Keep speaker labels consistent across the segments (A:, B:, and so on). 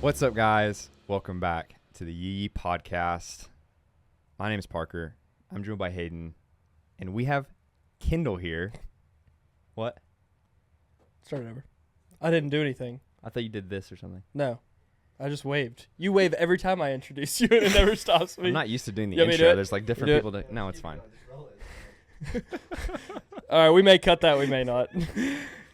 A: What's up, guys? Welcome back to the YEE YEE podcast. My name is Parker. I'm joined by Hayden, and we have Kendall here. What?
B: Start it over. I didn't do anything.
A: I thought you did this or something.
B: No. I just waved. You wave every time I introduce you, and it never stops me.
A: I'm not used to doing the
B: You want me to
A: intro.
B: do it?
A: There's like different people. No, it's fine.
B: All right, we may cut that. We may not.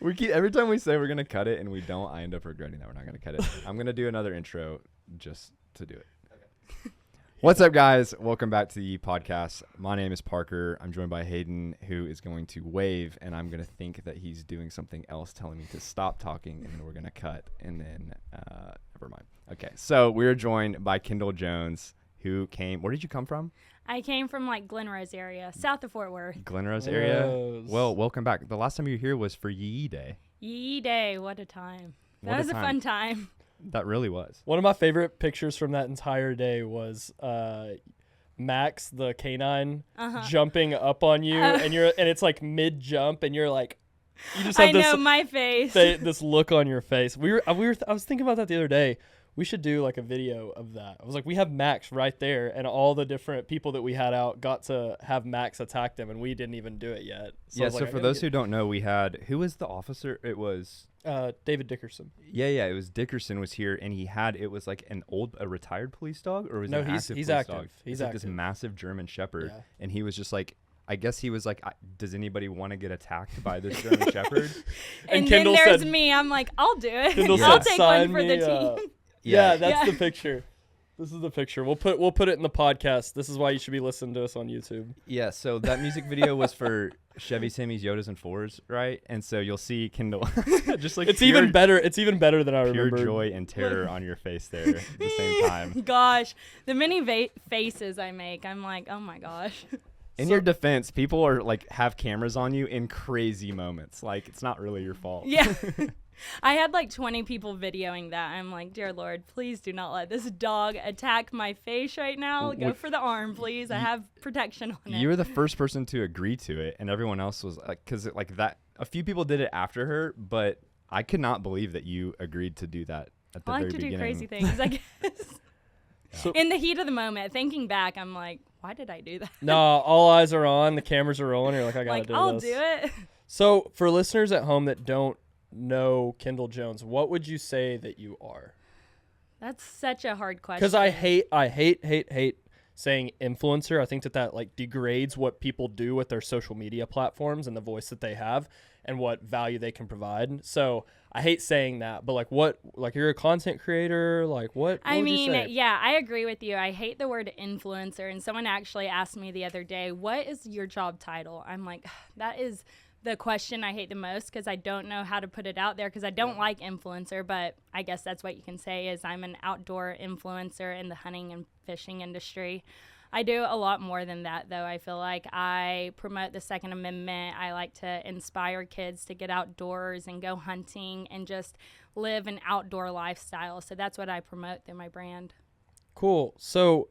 A: Every time we say we're gonna cut it and we don't, I end up regretting that we're not gonna cut it. I'm gonna do another intro just to do it. Okay. What's up, guys? Welcome back to the podcast. My name is Parker. I'm joined by Hayden, who is going to wave, and I'm gonna think that he's doing something else, telling me to stop talking, and then we're gonna cut, and then never mind. Okay, so we're joined by Kendall Jones, who came. Where did you come from?
C: I came from like Glen Rose area, south of Fort Worth.
A: Glen Rose area. Well, welcome back. The last time you were here was for YEE YEE Day.
C: YEE YEE Day, what a time. That was a fun time.
A: That really was.
B: One of my favorite pictures from that entire day was Max, the canine, jumping up on you, and it's like mid jump, and you're like, you just have
C: my face.
B: This look on your face. I was thinking about that the other day. We should do like a video of that. I was like, we have Max right there, and all the different people that we had out got to have Max attack them, and we didn't even do it yet.
A: So for those who don't know, we had, who was the officer? It was
B: David Dickerson.
A: Yeah, it was Dickerson was here, and it was like a retired police dog, or was it an active
B: he's
A: police
B: active.
A: dog?
B: He's
A: like
B: active.
A: This massive German Shepherd,
B: Yeah.
A: and he was just like, I guess he was like, does anybody want to get attacked by this German Shepherd?
C: And
B: Kendall
C: then there's
B: said,
C: me. I'm like, I'll do it.
B: Kendall
C: I'll
B: said,
C: take one for
B: "Sign
C: the
B: me,
C: team.
B: Yeah, that's the picture. This is the picture. We'll put it in the podcast. This is why you should be listening to us on YouTube.
A: Yeah, so that music video was for Chevy, Sammys, Yodas, and Fours, right? And so you'll see Kendall just like
B: It's even better than I remember.
A: Pure joy and terror on your face there at the same time.
C: Gosh, the many faces I make, I'm like, oh my gosh.
A: In your defense, people are like have cameras on you in crazy moments. Like, it's not really your fault.
C: Yeah. I had like 20 people videoing that. I'm like, dear Lord, please do not let this dog attack my face right now. Go for the arm, please. I have protection on it.
A: You were the first person to agree to it, and everyone else was like, because like that, a few people did it after her, but I could not believe that you agreed to do that at the very beginning.
C: I like to do crazy things, I guess. So, in the heat of the moment, thinking back, I'm like, why did I do that?
B: No, all eyes are on. The cameras are rolling. You're like, I gotta do this.
C: I'll do it.
B: So for listeners at home that don't know Kendall Jones, what would you say that you are?
C: That's such a hard question.
B: Because I hate saying influencer. I think that like degrades what people do with their social media platforms and the voice that they have and what value they can provide. So I hate saying that, but like you're a content creator, like what would you say?
C: Yeah, I agree with you. I hate the word influencer, and someone actually asked me the other day, what is your job title? I'm like, that is the question I hate the most because I don't know how to put it out there because I don't like influencer, but I guess that's what you can say is I'm an outdoor influencer in the hunting and fishing industry. I do a lot more than that, though. I feel like I promote the Second Amendment. I like to inspire kids to get outdoors and go hunting and just live an outdoor lifestyle. So that's what I promote through my brand.
B: Cool. So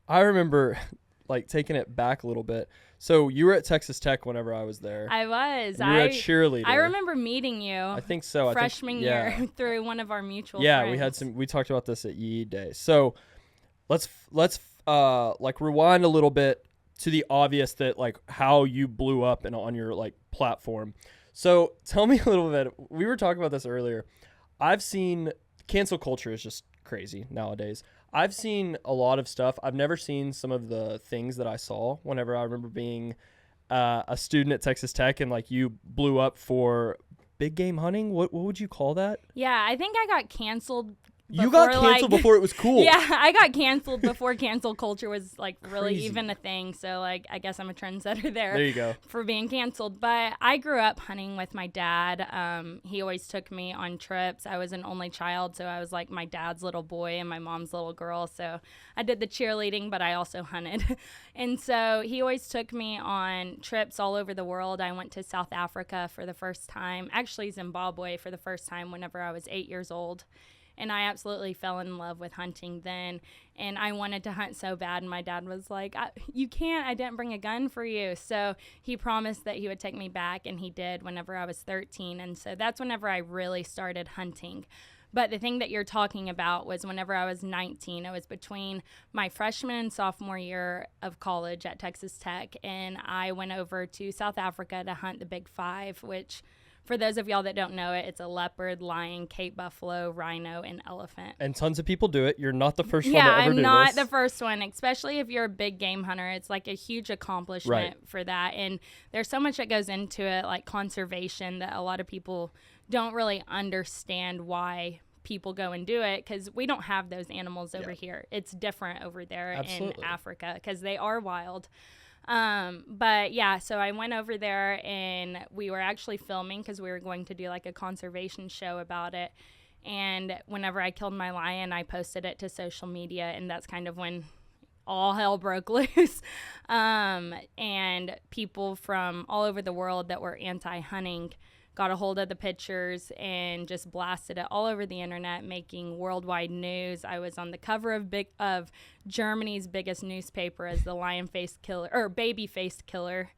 B: I remember like taking it back a little bit. So you were at Texas Tech whenever I was there.
C: I was.
B: You were a cheerleader.
C: I remember meeting you.
B: I think so.
C: Freshman year through one of our mutual
B: friends. Yeah, we talked about this at YEE YEE Day. So let's like rewind a little bit to the obvious that like how you blew up and on your like platform. So tell me a little bit. We were talking about this earlier. I've seen cancel culture is just crazy nowadays. I've seen a lot of stuff. I've never seen some of the things that I saw whenever I remember being a student at Texas Tech and like you blew up for big game hunting. What would you call that?
C: Yeah, I think I got canceled.
B: You got canceled before it was cool.
C: Yeah, I got canceled before cancel culture was like really
B: Crazy.
C: even a thing. So like I guess I'm a trendsetter there.
B: There you go.
C: For being canceled. But I grew up hunting with my dad. He always took me on trips. I was an only child, so I was like my dad's little boy and my mom's little girl. So I did the cheerleading, but I also hunted. And so he always took me on trips all over the world. I went to South Africa for the first time, actually Zimbabwe for the first time whenever I was 8 years old. And I absolutely fell in love with hunting then. And I wanted to hunt so bad. And my dad was like, you can't. I didn't bring a gun for you. So he promised that he would take me back. And he did whenever I was 13. And so that's whenever I really started hunting. But the thing that you're talking about was whenever I was 19, it was between my freshman and sophomore year of college at Texas Tech, and I went over to South Africa to hunt the Big Five, which, for those of y'all that don't know it, it's a leopard, lion, Cape buffalo, rhino, and elephant.
B: And tons of people do it. You're not the first one
C: Yeah,
B: to ever
C: I'm
B: do
C: not
B: this.
C: the first one, especially if you're a big game hunter. It's like a huge accomplishment for that. And there's so much that goes into it, like conservation, that a lot of people don't really understand why people go and do it, because we don't have those animals over here. It's different over there in Africa because they are wild. But yeah, so I went over there and we were actually filming because we were going to do like a conservation show about it. And whenever I killed my lion, I posted it to social media, and that's kind of when all hell broke loose. And people from all over the world that were anti-hunting got a hold of the pictures and just blasted it all over the internet, making worldwide news. I was on the cover of Germany's biggest newspaper as the lion-faced killer, or baby-faced killer.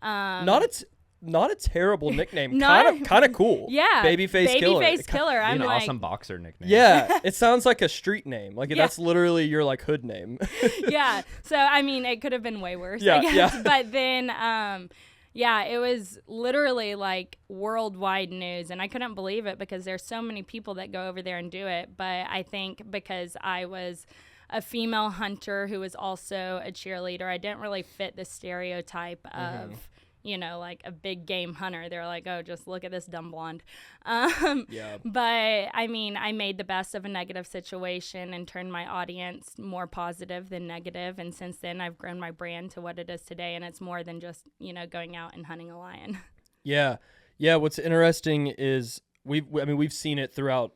B: Not a terrible nickname. Kind of cool.
C: Yeah,
B: Baby-faced killer.
C: Baby-faced killer.
A: An
C: I'm like,
A: awesome boxer nickname.
B: Yeah, it sounds like a street name. Like that's literally your like hood name.
C: Yeah. So I mean, it could have been way worse.
B: Yeah,
C: I guess.
B: yeah.
C: But then, yeah, it was literally like worldwide news, and I couldn't believe it because there's so many people that go over there and do it. But I think because I was a female hunter who was also a cheerleader, I didn't really fit the stereotype of, you know, like a big game hunter. They're like, oh, just look at this dumb blonde. But I mean, I made the best of a negative situation and turned my audience more positive than negative. And since then, I've grown my brand to what it is today. And it's more than just, you know, going out and hunting a lion.
B: Yeah. What's interesting is we've seen it throughout.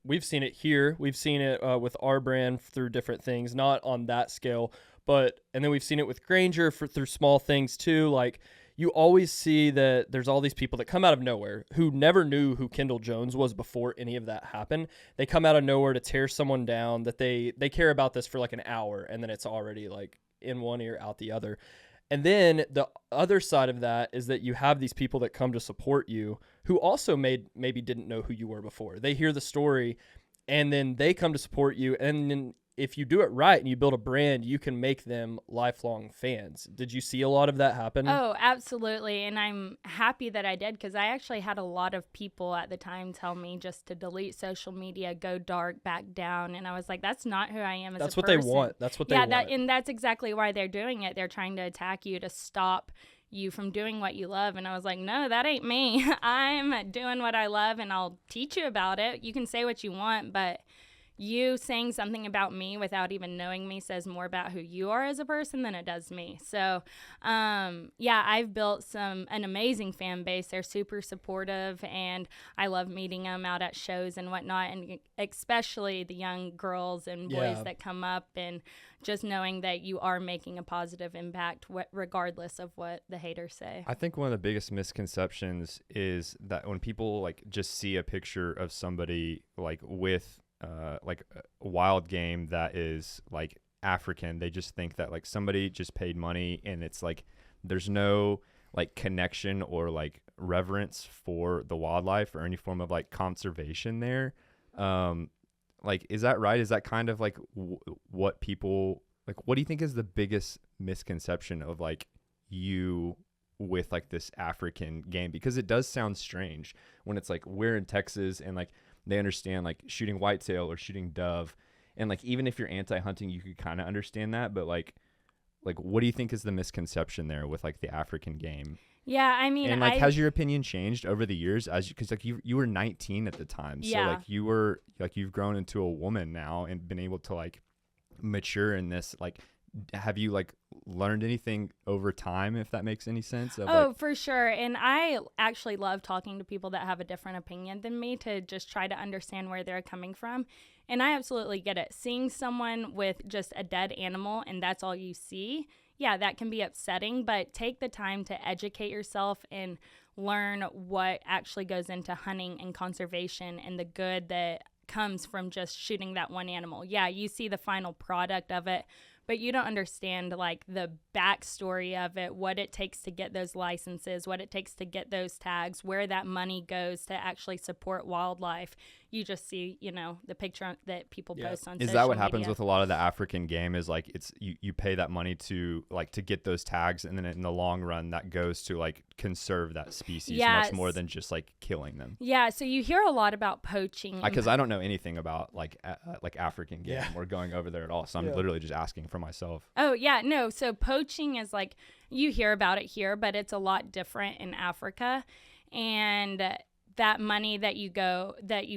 B: We've seen it here. We've seen it with our brand through different things, not on that scale, and then we've seen it with Granger through small things too. Like, you always see that there's all these people that come out of nowhere who never knew who Kendall Jones was before any of that happened. They come out of nowhere to tear someone down that they care about this for like an hour, and then it's already like in one ear, out the other. And then the other side of that is that you have these people that come to support you who also maybe didn't know who you were before. They hear the story, and then they come to support you, and then if you do it right and you build a brand, you can make them lifelong fans. Did you see a lot of that happen?
C: Oh, absolutely. And I'm happy that I did, because I actually had a lot of people at the time tell me just to delete social media, go dark, back down. And I was like, that's not who I am as a person.
B: That's what they want. That's what they want.
C: And that's exactly why they're doing it. They're trying to attack you to stop you from doing what you love. And I was like, no, that ain't me. I'm doing what I love, and I'll teach you about it. You can say what you want, but you saying something about me without even knowing me says more about who you are as a person than it does me. So, yeah, I've built an amazing fan base. They're super supportive, and I love meeting them out at shows and whatnot, and especially the young girls and boys that come up, and just knowing that you are making a positive impact regardless of what the haters say.
A: I think one of the biggest misconceptions is that when people like just see a picture of somebody like with like a wild game that is like African, they just think that like somebody just paid money, and it's like there's no like connection or like reverence for the wildlife or any form of like conservation there. Like, is that right? Is that kind of like what people like? What do you think is the biggest misconception of like you with like this African game? Because it does sound strange when it's like we're in Texas and like they understand like shooting whitetail or shooting dove, and like even if you're anti-hunting, you could kind of understand that. But like what do you think is the misconception there with like the African game?
C: Yeah, I mean,
A: and like, has your opinion changed over the years because like you were 19 at the time, so like you were like you've grown into a woman now and been able to like mature in this. Like, have you like learned anything over time, if that makes any sense?
C: For sure. And I actually love talking to people that have a different opinion than me to just try to understand where they're coming from. And I absolutely get it. Seeing someone with just a dead animal and that's all you see, yeah, that can be upsetting, but take the time to educate yourself and learn what actually goes into hunting and conservation and the good that comes from just shooting that one animal. Yeah, you see the final product of it, but you don't understand like the backstory of it, what it takes to get those licenses, what it takes to get those tags, where that money goes to actually support wildlife. you just see, the picture that people post on social media.
A: Is that what happens with a lot of the African game, is like you pay that money to get those tags, and then in the long run that goes to like conserve that species much more than just like killing them?
C: Yeah, so you hear a lot about poaching.
A: Because I don't know anything about like African game or going over there at all, so I'm literally just asking for myself.
C: Oh yeah, no, so poaching is like, you hear about it here, but it's a lot different in Africa. And that money that you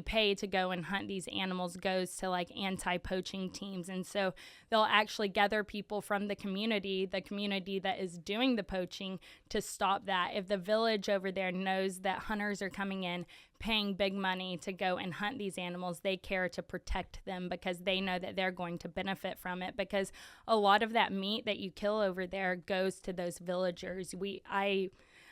C: pay to go and hunt these animals goes to like anti-poaching teams. And so they'll actually gather people from the community that is doing the poaching, to stop that. If the village over there knows that hunters are coming in paying big money to go and hunt these animals, they care to protect them, because they know that they're going to benefit from it, because a lot of that meat that you kill over there goes to those villagers.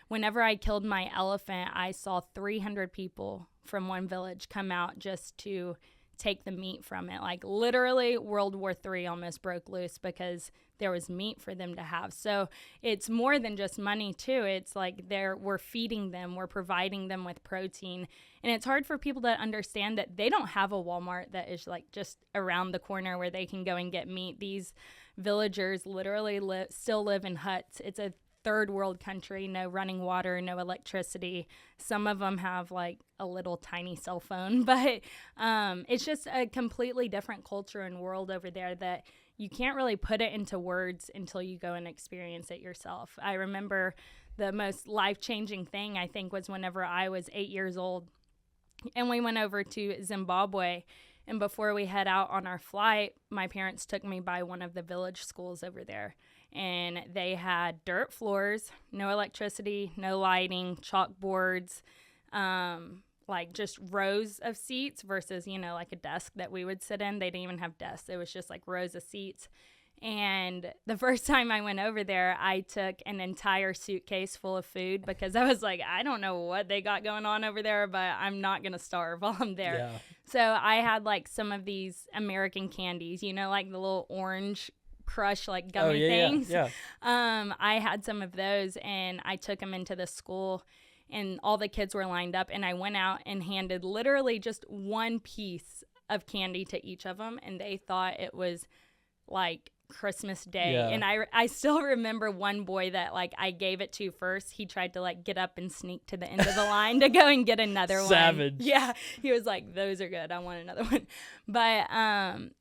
C: Whenever I killed my elephant, I saw 300 people from one village come out just to take the meat from it. Like literally World War III almost broke loose because there was meat for them to have. So it's more than just money too. It's like we're feeding them, we're providing them with protein. And it's hard for people to understand that they don't have a Walmart that is like just around the corner where they can go and get meat. These villagers literally still live in huts. It's a third world country, no running water, no electricity. Some of them have like a little tiny cell phone, but it's just a completely different culture and world over there that you can't really put it into words until you go and experience it yourself. I remember the most life-changing thing, I think, was whenever I was 8 years old and we went over to Zimbabwe. And before we head out on our flight, my parents took me by one of the village schools over there. And they had dirt floors, no electricity, no lighting, chalkboards, like just rows of seats versus, like a desk that we would sit in. They didn't even have desks. It was just like rows of seats. And the first time I went over there, I took an entire suitcase full of food because I was like, I don't know what they got going on over there, but I'm not going to starve while I'm there.
B: Yeah.
C: So I had like some of these American candies, like the little orange crush like gummy things.
B: Yeah.
C: I had some of those and I took them into the school and all the kids were lined up and I went out and handed literally just one piece of candy to each of them and they thought it was like Christmas Day.
B: Yeah.
C: And I still remember one boy that like I gave it to first. He tried to like get up and sneak to the end of the line to go and get another one.
B: Savage.
C: Yeah. He was like, those are good. I want another one. But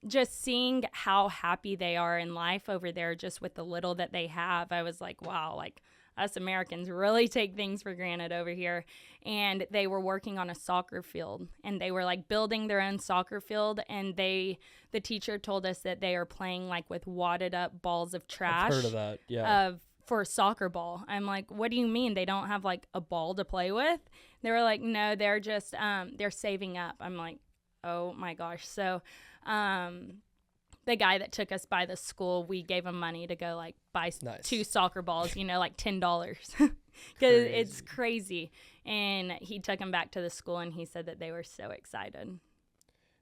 C: just seeing how happy they are in life over there just with the little that they have, I was like, wow, like us Americans really take things for granted over here. And they were working on a soccer field and they were like building their own soccer field. And the teacher told us that they are playing like with wadded up balls of trash.
B: I've heard of that. Yeah.
C: For a soccer ball. I'm like, what do you mean they don't have like a ball to play with? They were like, no, they're just, they're saving up. I'm like, oh my gosh. So, the guy that took us by the school, we gave him money to go like buy two soccer balls, like $10 because it's crazy. And he took him back to the school and he said that they were so excited.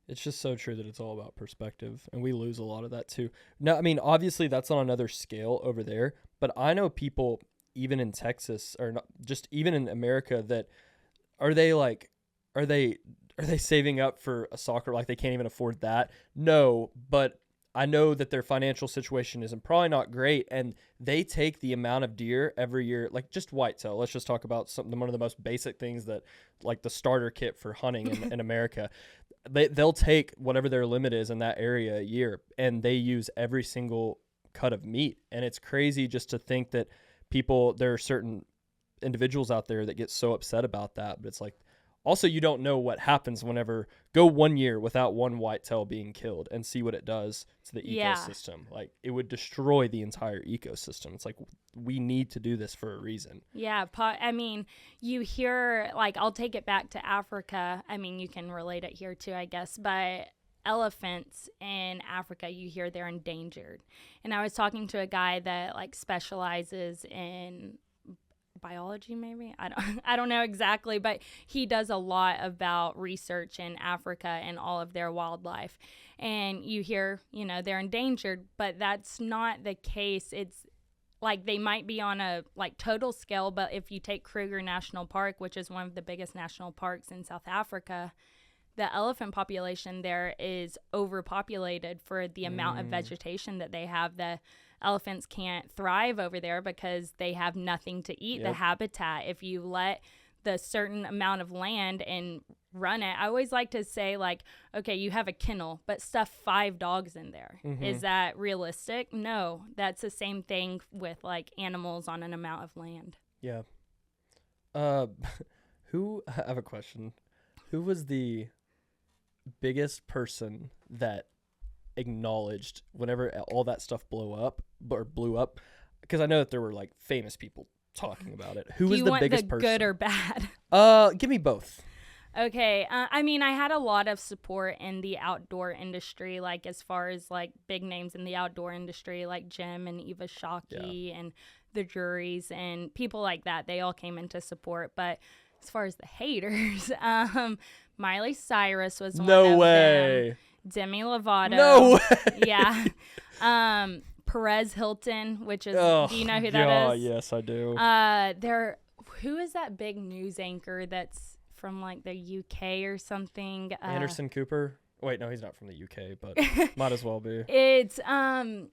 B: It's just so true that it's all about perspective, and we lose a lot of that too. No, I mean, obviously that's on another scale over there, but I know people even in Texas or not, just even in America that are they saving up for a soccer, like they can't even afford that? No, but I know that their financial situation isn't probably not great, and they take the amount of deer every year, like just whitetail. Let's just talk about one of the most basic things that, like the starter kit for hunting in America. They'll take whatever their limit is in that area a year, and they use every single cut of meat. And it's crazy just to think that there are certain individuals out there that get so upset about that, but it's like, also, you don't know what happens whenever go 1 year without one whitetail being killed and see what it does to the ecosystem. Like it would destroy the entire ecosystem. It's like we need to do this for a reason.
C: Yeah. I mean, you hear like, I'll take it back to Africa. I mean, you can relate it here too, I guess, but elephants in Africa, you hear they're endangered. And I was talking to a guy that like specializes in biology, maybe I don't know exactly, but he does a lot about research in Africa and all of their wildlife. And you hear, they're endangered, but that's not the case. It's like they might be on a like total scale, but if you take Kruger National Park, which is one of the biggest national parks in South Africa, the elephant population there is overpopulated for the amount of vegetation that they have. The elephants can't thrive over there because they have nothing to eat. The habitat, if you let the certain amount of land and run it, I always like to say, like, okay, you have a kennel, but stuff 5 dogs in there. Is that realistic? No, that's the same thing with like animals on an amount of land.
B: Yeah. Who, I have a question. Who was the biggest person that acknowledged whenever all that stuff blew up? Because I know that there were like famous people talking about it. Who was the biggest person?
C: Good or bad?
B: Give me both.
C: Okay. I mean, I had a lot of support in the outdoor industry, like as far as like big names in the outdoor industry, like Jim and Eva Shockey and the juries and people like that. They all came into support. But as far as the haters, Miley Cyrus was one of them.
B: No way.
C: Demi Lovato.
B: No way.
C: Yeah. Perez Hilton, which is, do you know who that is?
B: Yes, I do.
C: Who is that big news anchor that's from like the UK or something?
B: Anderson Cooper. Wait, no, he's not from the UK, but might as well be.
C: It's what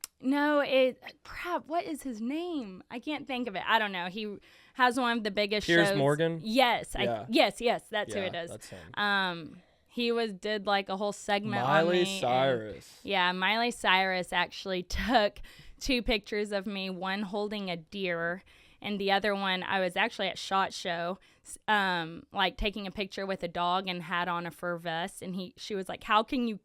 C: is his name? I can't think of it. I don't know. He has one of the biggest
B: Piers
C: shows.
B: Morgan?
C: Yes.
B: Yeah.
C: Yes, that's who it is.
B: That's him.
C: He did like a whole segment on
B: Miley
C: me.
B: Cyrus.
C: Yeah, Miley Cyrus actually took 2 pictures of me, one holding a deer and the other one I was actually at SHOT Show, like taking a picture with a dog and had on a fur vest, and she was like, how can you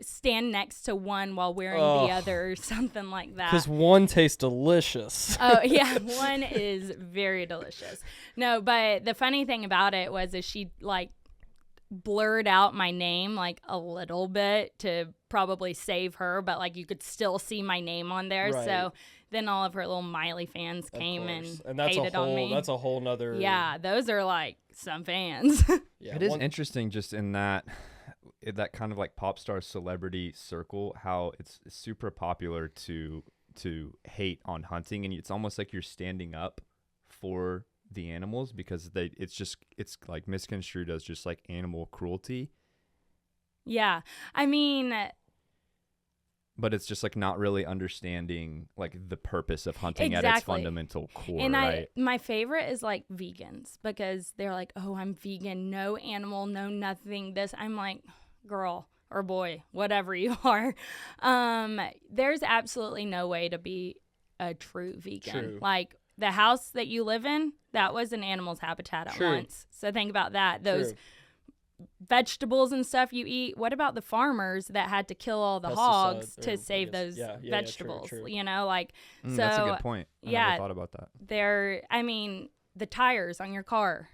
C: stand next to one while wearing the other, or something like that.
B: Because one tastes delicious.
C: Oh yeah, one is very delicious. No, but the funny thing about it was she like blurred out my name like a little bit to probably save her, but like you could still see my name on there.
B: Right.
C: So then all of her little Miley fans came and
B: that's
C: hated on me.
B: That's a whole nother.
C: Yeah, those are like some fans.
B: Yeah,
A: it is interesting just in that kind of like pop star celebrity circle, how it's super popular to hate on hunting, and it's almost like you're standing up for the animals because it's like misconstrued as just like animal cruelty. Yeah,
C: I mean,
A: but it's just like not really understanding like the purpose of hunting at its fundamental core. And right?
C: My favorite is like vegans, because they're like, oh, I'm vegan, no animal, no nothing. This, I'm like, girl or boy, whatever you are. There's absolutely no way to be a true vegan.
B: True.
C: Like the house that you live in, that was an animal's habitat at once. So think about that. Those vegetables and stuff you eat, what about the farmers that had to kill all the hogs to save those vegetables?
B: True.
C: You know, like, so
A: that's a good point. I never thought about that.
C: The tires on your car,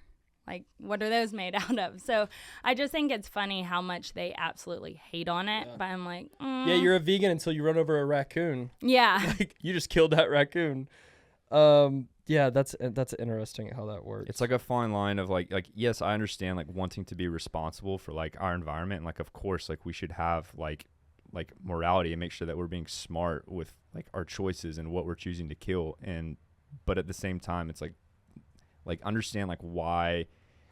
C: like, what are those made out of? So I just think it's funny how much they absolutely hate on it. But I'm like,
B: yeah, you're a vegan until you run over a raccoon.
C: Yeah.
B: Like, you just killed that raccoon. Yeah, that's interesting how that works.
A: It's like a fine line of like yes, I understand like wanting to be responsible for like our environment, and like of course like we should have like morality and make sure that we're being smart with like our choices and what we're choosing to kill, but at the same time it's like understand like why.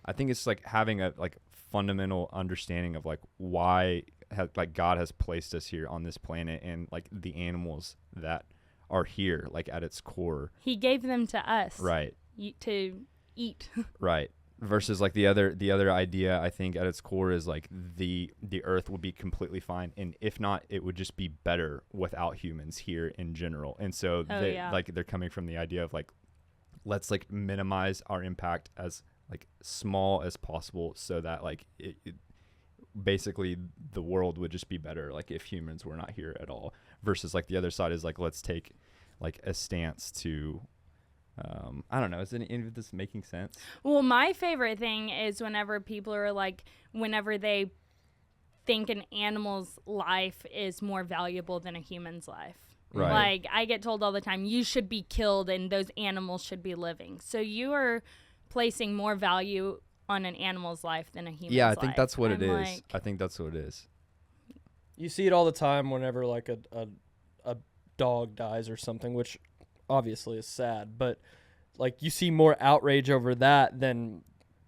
A: I think it's like having a like fundamental understanding of like why God has placed us here on this planet, and like the animals that are here like at its core.
C: He gave them to us.
A: Right.
C: To eat.
A: Right. Versus like the other idea I think at its core is like the earth would be completely fine, and if not, it would just be better without humans here in general. And so they're coming from the idea of like, let's like minimize our impact as like small as possible, so that like it basically the world would just be better like if humans were not here at all. Versus like the other side is like, let's take like a stance to I don't know, is any of this making sense? Well, my favorite thing is whenever people are like, whenever they think an animal's life is more valuable than a human's life. Right. Like I get told all the time, you should be killed and those animals should be living. So you are placing more value on an animal's life than a human's life. Yeah, I think that's what it is. I think that's what it is.
B: You see it all the time whenever like a dog dies or something, which obviously is sad, but like you see more outrage over that than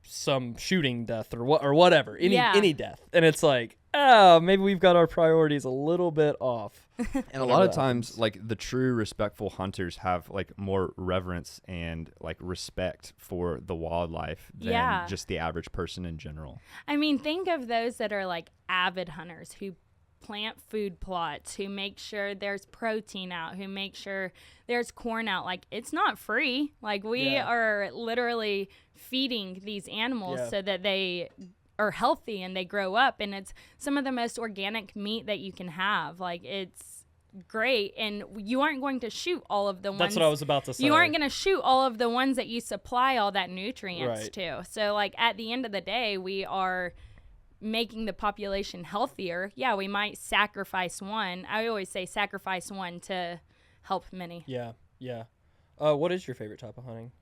B: some shooting death or whatever,
C: Yeah.
B: any death. And it's like, oh, maybe we've got our priorities a little bit off.
A: And a lot of times, like, the true respectful hunters have like more reverence and like respect for the wildlife than just the average person in general.
C: I mean, think of those that are like avid hunters who plant food plots, who make sure there's protein out, who make sure there's corn out. Like, it's not free. Like, we are literally feeding these animals so that they are healthy and they grow up, and it's some of the most organic meat that you can have. Like, it's great, and you aren't going to shoot all of the ones.
B: That's what I was about to say.
C: You aren't going to shoot all of the ones that you supply all that nutrients to. So, like, at the end of the day, we are making the population healthier. Yeah, we might sacrifice one. I always say sacrifice one to help many.
B: Yeah. What is your favorite type of hunting?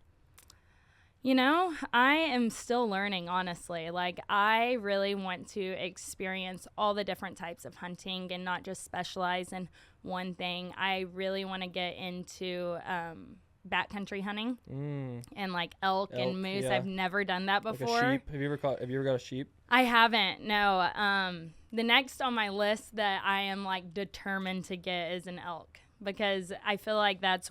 C: You know, I am still learning, honestly. Like, I really want to experience all the different types of hunting and not just specialize in one thing. I really want to get into backcountry hunting and like elk and moose. I've never done that before.
B: Like a sheep? Have you ever got a sheep?
C: I haven't. No. The next on my list that I am like determined to get is an elk, because I feel like that's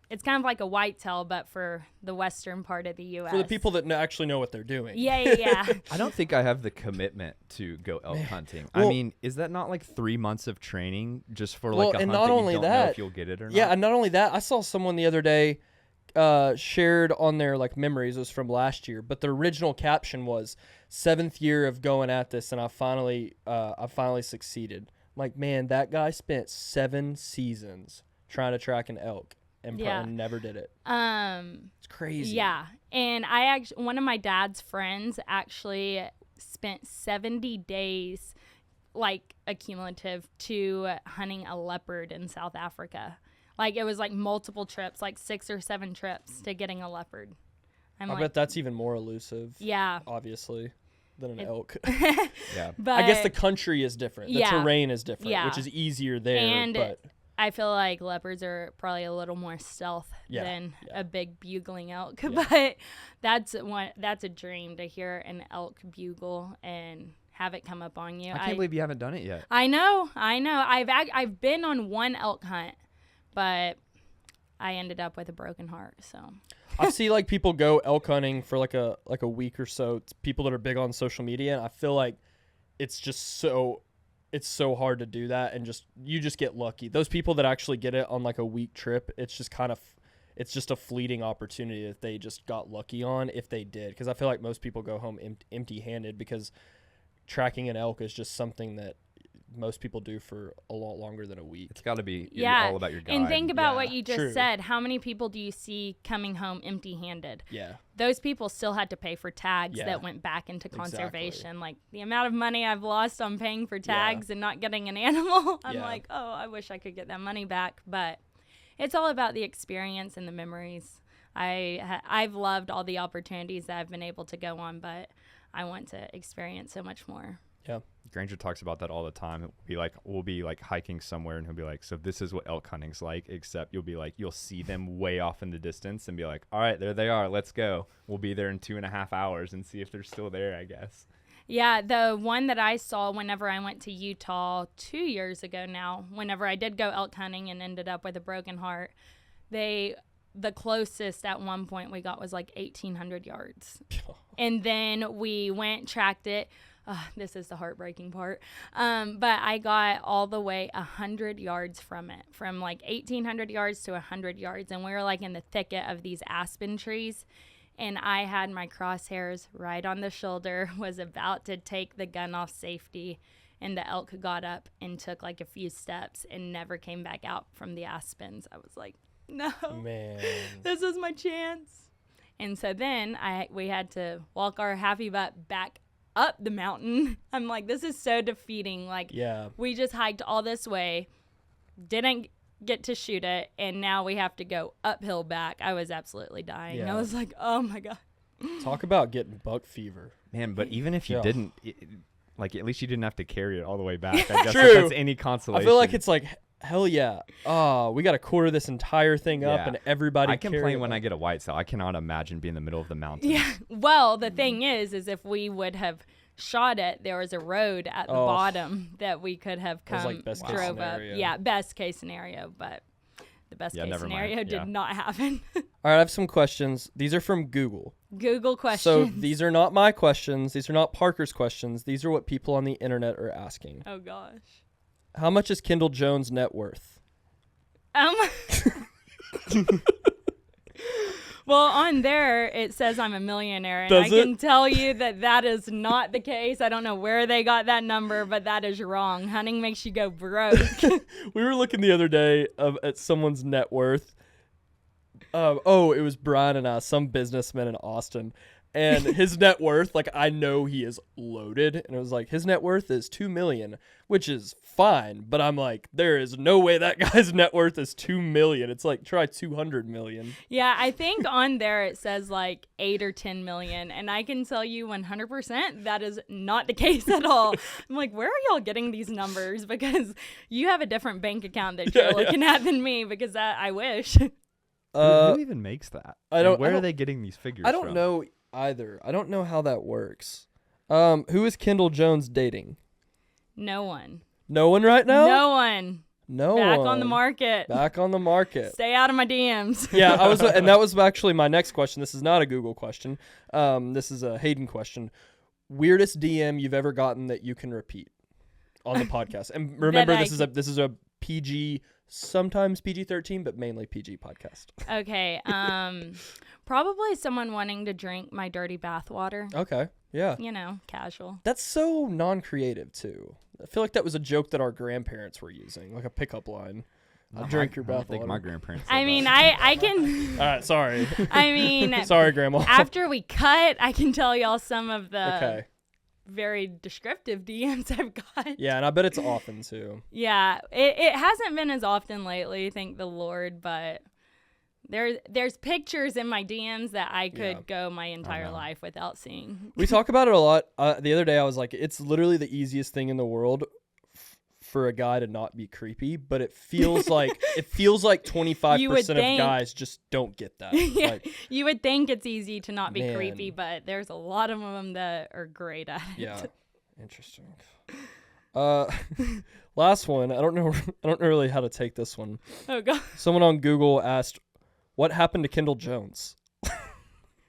C: it's kind of like a whitetail, but for the western part of the U.S.
B: For the people that actually know what they're doing.
C: Yeah.
A: I don't think I have the commitment to go elk hunting.
B: Well,
A: I mean, is that not like 3 months of training just for like a
B: and
A: hunt
B: not
A: that
B: only
A: you don't know
B: that,
A: if you'll get it or not?
B: Yeah, and not only that, I saw someone the other day shared on their like memories. It was from last year, but the original caption was 7th year of going at this, and I finally succeeded. I'm like, man, that guy spent 7 seasons trying to track an elk and never did it. It's crazy.
C: Yeah, and one of my dad's friends actually spent 70 days, like accumulative, to hunting a leopard in South Africa. Like, it was like multiple trips, like 6 or 7 trips to getting a leopard.
B: I bet that's even more elusive.
C: Yeah.
B: Obviously, than an elk.
A: Yeah.
C: But
B: I guess the country is different. The terrain is different, which is easier there.
C: And
B: but
C: I feel like leopards are probably a little more stealth than a big bugling elk. But that's a dream, to hear an elk bugle and have it come up on you.
A: I can't believe you haven't done it yet.
C: I know. I've been on one elk hunt, but I ended up with a broken heart. So
B: I see like people go elk hunting for like a week or so. It's people that are big on social media, and I feel like it's so hard to do that, and you just get lucky. Those people that actually get it on like a week trip, it's just a fleeting opportunity that they just got lucky on, if they did. Because I feel like most people go home empty-handed, because tracking an elk is just something that most people do for a lot longer than a week.
A: It's got to be all about your guide.
C: And think about what you just said. How many people do you see coming home empty-handed?
B: Yeah.
C: Those people still had to pay for tags that went back into conservation. Exactly. Like, the amount of money I've lost on paying for tags and not getting an animal, I'm like, oh, I wish I could get that money back. But it's all about the experience and the memories. I've loved all the opportunities that I've been able to go on, but I want to experience so much more.
B: Yeah.
A: Granger talks about that all the time. We'll be like hiking somewhere, and he'll be like, so this is what elk hunting's like, except you'll see them way off in the distance and be like, all right, there they are, let's go. We'll be there in 2.5 hours and see if they're still there, I guess.
C: Yeah, the one that I saw whenever I went to Utah 2 years ago now, whenever I did go elk hunting and ended up with a broken heart, the closest at one point we got was like 1,800 yards. And then we went, tracked it. This is the heartbreaking part. But I got all the way 100 yards from it, from like 1,800 yards to 100 yards. And we were like in the thicket of these aspen trees. And I had my crosshairs right on the shoulder, was about to take the gun off safety. And the elk got up and took like a few steps and never came back out from the aspens. I was like, no,
B: man,
C: this is my chance. And so then we had to walk our happy butt back up the mountain. I'm like, this is so defeating. Like, we just hiked all this way, didn't get to shoot it, and now we have to go uphill back. I was absolutely dying. I was like, oh my God.
B: Talk about getting buck fever.
A: Man, but even if you didn't, like, at least you didn't have to carry it all the way back. I guess
B: True.
A: if that's any consolation.
B: I feel like it's like Hell yeah. Oh, we got to quarter this entire thing up
A: Yeah.
B: and everybody
A: I complain when
B: it.
A: I get a whitetail. I cannot imagine being in the middle of the mountains.
C: Yeah. Well, the thing is if we would have shot it, there was a road at the bottom that we could have
B: That was
C: come
B: like best case
C: drove up.
B: scenario.
C: Yeah, best case scenario, but the best case
A: never mind.
C: scenario
A: Yeah.
C: did not happen.
B: All right, I have some questions. These are from Google.
C: Google questions.
B: So these are not my questions. These are not Parker's questions. These are what people on the internet are asking.
C: Oh gosh.
B: How much is Kendall Jones' net worth?
C: Well, on there it says I'm a millionaire, and
B: Does
C: I can tell you that is not the case. I don't know where they got that number, but that is wrong. Hunting makes you go broke.
B: We were looking the other day at someone's net worth. It was Brian and I, some businessman in Austin. And his net worth, like, I know he is loaded. And it was like, his net worth is $2 million, which is fine. But I'm like, there is no way that guy's net worth is $2 million. It's like, try 200 million.
C: Yeah, I think on there it says like 8 or 10 million, and I can tell you 100% that is not the case at all. I'm like, where are y'all getting these numbers? Because you have a different bank account that you're looking at than me, because I wish.
A: Who even makes that? Where
B: I
A: are
B: don't-
A: they getting these figures
B: I don't
A: from?
B: know either. I don't know how that works. Who is Kendall Jones dating?
C: No one.
B: No one right now?
C: No one.
B: No
C: Back
B: one.
C: on the market.
B: Back on the market.
C: Stay out of my DMs.
B: Yeah, and that was actually my next question. This is not a Google question. This is a Hayden question. Weirdest DM you've ever gotten that you can repeat on the podcast. And remember, this is a PG, sometimes PG-13, but mainly PG podcast.
C: Okay. Probably someone wanting to drink my dirty bath water.
B: Okay. Yeah.
C: You know, casual.
B: That's so non-creative too. I feel like that was a joke that our grandparents were using, like a pickup line. I'll drink your
A: I don't
B: bath
A: think
B: water.
A: my grandparents said
C: I mean,
A: that.
C: I can.
B: All right, sorry.
C: I mean,
B: Sorry, Grandma.
C: after we cut, I can tell y'all some of the
B: Okay.
C: very descriptive DMs I've got.
B: Yeah, and I bet it's often too.
C: Yeah, it hasn't been as often lately, thank the Lord, but there's pictures in my DMs that I could go my entire life without seeing.
B: We talk about it a lot. The other day I was like, it's literally the easiest thing in the world for a guy to not be creepy, but it feels like 25% of guys just don't get that.
C: Yeah,
B: Like,
C: you would think it's easy to not be
B: Man.
C: creepy, but there's a lot of them that are great at it.
B: yeah. Interesting. Last one. I don't know really how to take this one.
C: Oh god.
B: Someone on Google asked, "What happened to Kendall Jones?"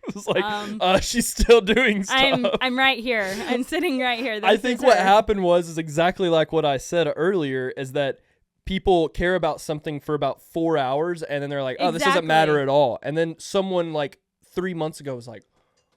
B: It was like, she's still doing stuff.
C: I'm right here. I'm sitting right here.
B: I
C: This
B: think
C: is
B: what
C: her.
B: happened is exactly like what I said earlier, is that people care about something for about 4 hours and then they're like, oh, this doesn't matter at all. And then someone like 3 months ago was like,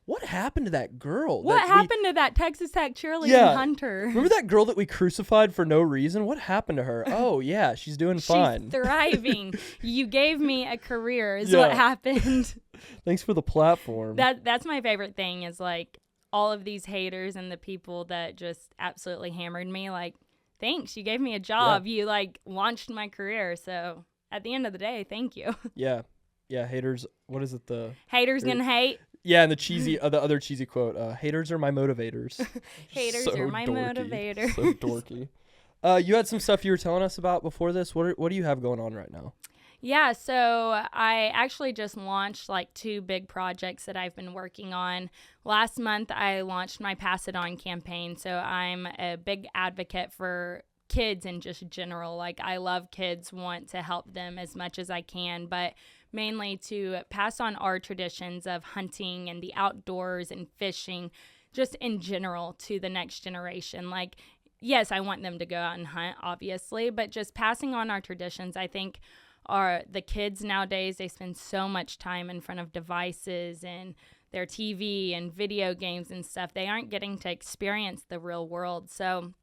B: what happened to that girl?
C: What happened to that Texas Tech cheerleader
B: Yeah.
C: Hunter?
B: Remember that girl that we crucified for no reason? What happened to her? Oh, yeah, she's doing fine.
C: She's thriving. You gave me a career is
B: Yeah.
C: what happened.
B: Thanks for the platform.
C: That's my favorite thing is like all of these haters and the people that just absolutely hammered me. Like, thanks, you gave me a job. You like launched my career. So at the end of the day, thank you.
B: Yeah, haters. What is it?
C: Haters gonna hate.
B: Yeah, and the other cheesy quote, haters are my motivators.
C: Haters
B: So
C: are my
B: dorky.
C: motivator.
B: So dorky. You had some stuff you were telling us about before this. What do you have going on right now?
C: Yeah, so I actually just launched like 2 big projects that I've been working on. Last month, I launched my Pass It On campaign. So I'm a big advocate for kids in just general. Like, I love kids, want to help them as much as I can, but mainly to pass on our traditions of hunting and the outdoors and fishing, just in general, to the next generation. Like, yes, I want them to go out and hunt, obviously, but just passing on our traditions, I think, are the kids nowadays, they spend so much time in front of devices and their TV and video games and stuff. They aren't getting to experience the real world. So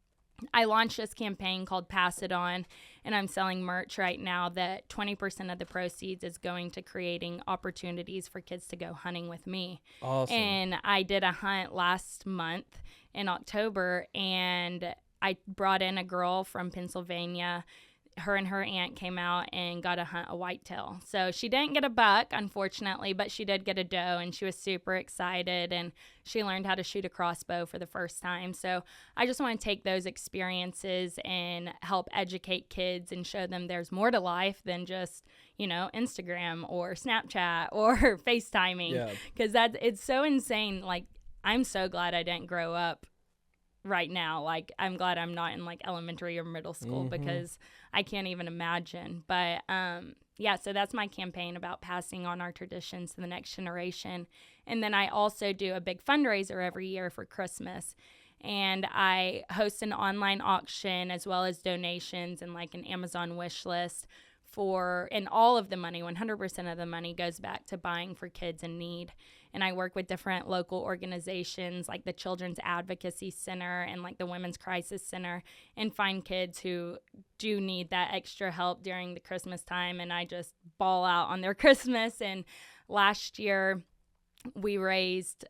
C: I launched this campaign called Pass It On, and I'm selling merch right now that 20% of the proceeds is going to creating opportunities for kids to go hunting with me.
B: Awesome.
C: And I did a hunt last month in October, and I brought in a girl from Pennsylvania. her and her aunt came out and got to hunt a whitetail. So she didn't get a buck, unfortunately, but she did get a doe, and she was super excited, and she learned how to shoot a crossbow for the first time. So I just want to take those experiences and help educate kids and show them there's more to life than just, Instagram or Snapchat or FaceTiming. Because it's so insane. Like, I'm so glad I didn't grow up right now. Like, I'm glad I'm not in like elementary or middle school because I can't even imagine. But so that's my campaign about passing on our traditions to the next generation. And then I also do a big fundraiser every year for Christmas. And I host an online auction as well as donations and like an Amazon wish list and all of the money, 100% of the money goes back to buying for kids in need. And I work with different local organizations like the Children's Advocacy Center and like the Women's Crisis Center, and find kids who do need that extra help during the Christmas time. And I just ball out on their Christmas. And last year we raised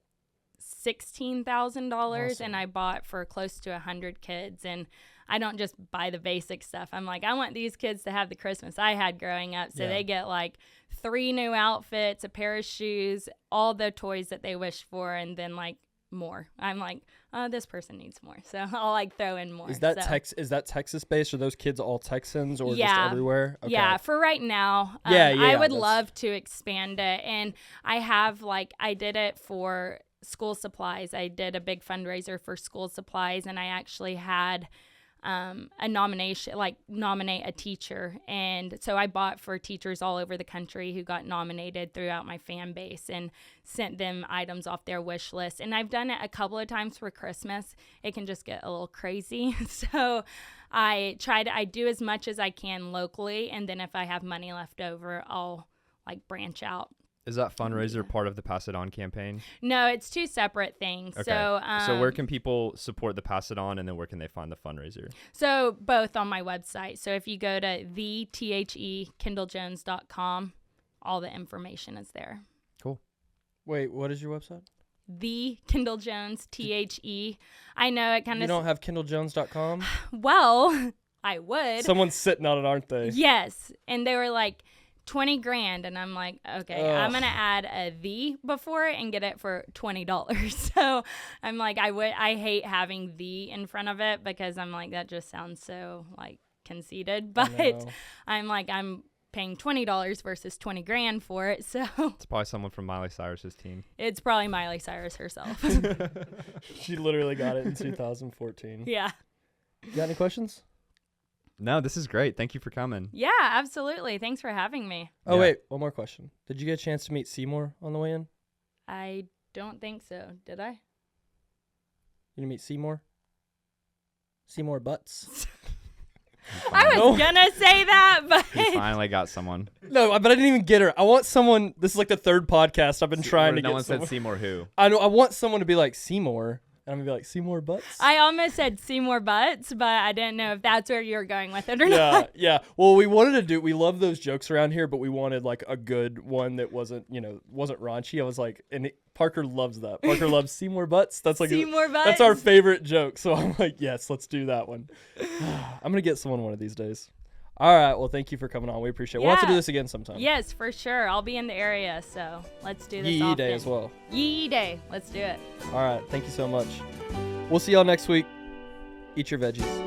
C: $16,000
B: Awesome.
C: and I bought for close to 100 kids. And I don't just buy the basic stuff. I'm like, I want these kids to have the Christmas I had growing up. So they get like 3 new outfits, a pair of shoes, all the toys that they wish for, and then like more. I'm like, oh, this person needs more. So I'll like throw in more.
B: Is that Texas based? Are those kids all Texans or just everywhere? Okay.
C: Yeah, for right now. I would love to expand it. And I did it for school supplies. I did a big fundraiser for school supplies, and I actually had nominate a teacher. And so I bought for teachers all over the country who got nominated throughout my fan base and sent them items off their wish list. And I've done it a couple of times for Christmas. It can just get a little crazy. So I do as much as I can locally. And then if I have money left over, I'll like branch out.
A: Is that fundraiser part of the Pass It On campaign?
C: No, it's 2 separate things.
A: Okay.
C: So
A: where can people support the Pass It On, and then where can they find the fundraiser?
C: So both on my website. So if you go to kendalljones.com, all the information is there.
A: Cool.
B: Wait, what is your website?
C: The Kendall Jones, THE. I know it kind of.
B: You don't have kendalljones.com?
C: Well, I would.
B: Someone's sitting on it, aren't they?
C: Yes, and they were like $20,000, and I'm like, okay, I'm gonna add a "the" before it and get it for $20. So I'm like, I hate having "the" in front of it because I'm like, that just sounds so like conceited. But I'm like, I'm paying $20 versus $20,000 for it. So
A: it's probably someone from Miley Cyrus's team.
C: It's probably Miley Cyrus herself.
B: She literally got it in 2014.
C: Yeah.
B: You got any questions?
A: No, this is great. Thank you for coming.
C: Yeah, absolutely. Thanks for having me.
B: Oh, wait. One more question. Did you get a chance to meet Seymour on the way in?
C: I don't think so. Did I?
B: You didn't meet Seymour? Seymour Butts?
C: I was gonna say that, but
A: he finally got someone.
B: No, but I didn't even get her. I want someone. This is like the 3rd podcast I've been trying to get.
A: No one
B: someone.
A: said Seymour who.
B: I know. I want someone to be like Seymour. And I'm going to be like, Seymour Butts?
C: I almost said Seymour Butts, but I didn't know if that's where you were going with it or not.
B: Yeah. Well, we love those jokes around here, but we wanted like a good one that wasn't raunchy. I was like, Parker loves that. Parker loves Seymour Butts. That's like
C: Seymour Butts.
B: That's our favorite joke. So I'm like, yes, let's do that one. I'm going to get someone one of these days. All right. Well, thank you for coming on. We appreciate it. We'll have to do this again sometime.
C: Yes, for sure. I'll be in the area, so let's do this
B: YEE
C: often.
B: Day as well.
C: YEE Day. Let's do it.
B: All right. Thank you so much. We'll see y'all next week. Eat your veggies.